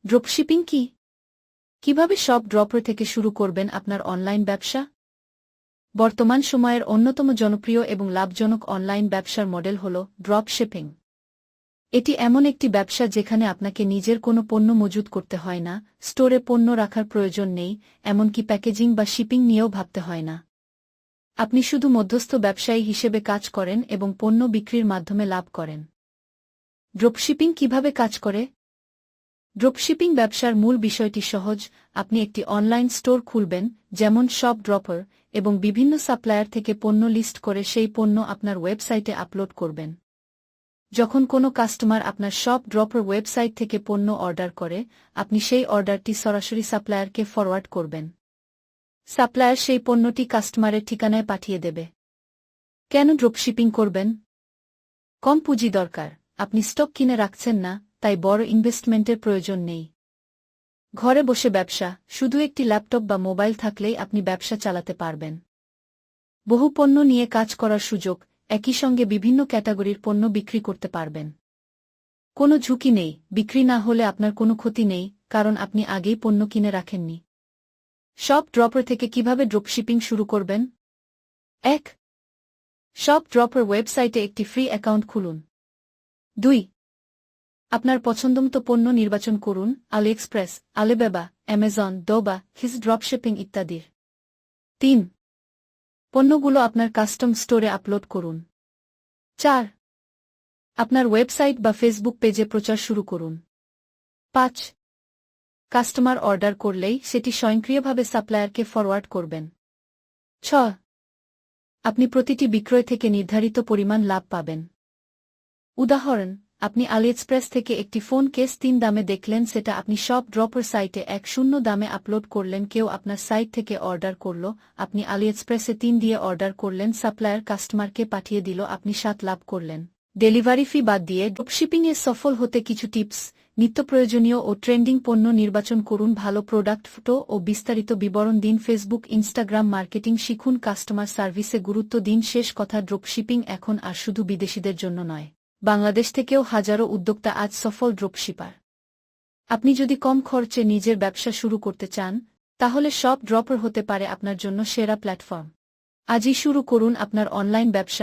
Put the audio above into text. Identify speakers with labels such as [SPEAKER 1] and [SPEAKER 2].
[SPEAKER 1] Dropshipping কি? কিভাবে shop dropper থেকে শুরু করবেন আপনার অনলাইন ব্যবসা? বর্তমান সময়ের অন্যতম জনপ্রিয় এবং লাভজনক অনলাইন ব্যবসার মডেল হল ড্রপশিপিং। এটি এমন একটি ব্যবসা যেখানে আপনাকে নিজের কোনো পণ্য মজুত করতে হয় না, স্টোরে পণ্য রাখার প্রয়োজন নেই, এমনকি প্যাকেজিং বা শিপিং নিয়েও ভাবতে হয় না। আপনি শুধু মধ্যস্থ ব্যবসায়ী হিসেবে কাজ করেন এবং পণ্য বিক্রির মাধ্যমে লাভ করেন। ড্রপশিপিং কিভাবে কাজ করে? ড্রপশিপিং ব্যবসার মূল বিষয়টি সহজ। আপনি একটি অনলাইন স্টোর খুলবেন, যেমন শপ ড্রপার, এবং বিভিন্ন সাপ্লায়ার থেকে পণ্য লিস্ট করে সেই পণ্য আপনার ওয়েবসাইটে আপলোড করবেন। যখন কোনো কাস্টমার আপনার শপ ড্রপার ওয়েবসাইট থেকে পণ্য অর্ডার করে, আপনি সেই অর্ডারটি সরাসরি সাপ্লায়ারকে ফরওয়ার্ড করবেন। সাপ্লায়ার সেই পণ্যটি কাস্টমারের ঠিকানায় পাঠিয়ে দেবে। কেন ড্রপশিপিং করবেন? কম পুঁজি দরকার, আপনি স্টক কিনে রাখছেন না, তাই বড় ইনভেস্টমেন্টের প্রয়োজন নেই। ঘরে বসে ব্যবসা, শুধু একটি ল্যাপটপ বা মোবাইল থাকলেই আপনি ব্যবসা চালাতে পারবেন। বহু পণ্য নিয়ে কাজ করার সুযোগ, একই সঙ্গে বিভিন্ন ক্যাটাগরির পণ্য বিক্রি করতে পারবেন। কোনো ঝুঁকি নেই, বিক্রি না হলে আপনার কোনো ক্ষতি নেই, কারণ আপনি আগেই পণ্য কিনে রাখেননি। শপ ড্রপার থেকে কিভাবে ড্রপশিপিং শুরু করবেন? ১. শপ ড্রপার ওয়েবসাইটে একটি ফ্রি অ্যাকাউন্ট খুলুন। ২. আপনার পছন্দমতো পণ্য নির্বাচন করুন, আলিএক্সপ্রেস, আলিবাবা, অ্যামাজন, দোবা, হিজ ড্রপশিপিং ইত্যাদির। ৩. পণ্যগুলো আপনার কাস্টম স্টোরে আপলোড করুন। ৪. আপনার ওয়েবসাইট বা ফেসবুক পেজে প্রচার শুরু করুন। ৫. কাস্টমার অর্ডার করলেই সেটি স্বয়ংক্রিয়ভাবে সাপ্লায়ারকে ফরওয়ার্ড করবেন। ৬. আপনি প্রতিটি বিক্রয় থেকে নির্ধারিত পরিমাণ লাভ পাবেন। উদাহরণ, আপনি আলিএক্সপ্রেস থেকে একটি ফোন কেস ৩ দামে দেখলেন, সেটা আপনি শপ ড্রপার সাইটে ১ দামে আপলোড করলেন, কেউ আপনার সাইট থেকে অর্ডার করল, আপনি আলিএক্সপ্রেসে ৩ দিয়ে অর্ডার করলেন, সাপ্লায়ার কাস্টমারকে পাঠিয়ে দিল, আপনি ৭ লাভ করলেন। ডেলিভারি ফি বাদ দিয়ে ড্রপশিপিংয়ে সফল হতে কিছু টিপস। নিত্যপ্রয়োজনীয় ও ট্রেন্ডিং পণ্য নির্বাচন করুন, ভালো প্রোডাক্ট ফটো ও বিস্তারিত বিবরণ দিন, ফেসবুক ইনস্টাগ্রাম মার্কেটিং শিখুন, কাস্টমার সার্ভিসে গুরুত্ব দিন। শেষ কথা, ড্রপশিপিং এখন আর শুধু বিদেশিদের জন্য নয়, বাংলাদেশ থেকেও হাজারো উদ্যোক্তা আজ সফল ড্রপশিপার। আপনি যদি কম খরচে নিজের ব্যবসা শুরু করতে চান, তাহলে শপ ড্রপার হতে পারে আপনার জন্য সেরা প্ল্যাটফর্ম। আজই শুরু করুন আপনার অনলাইন ব্যবসা।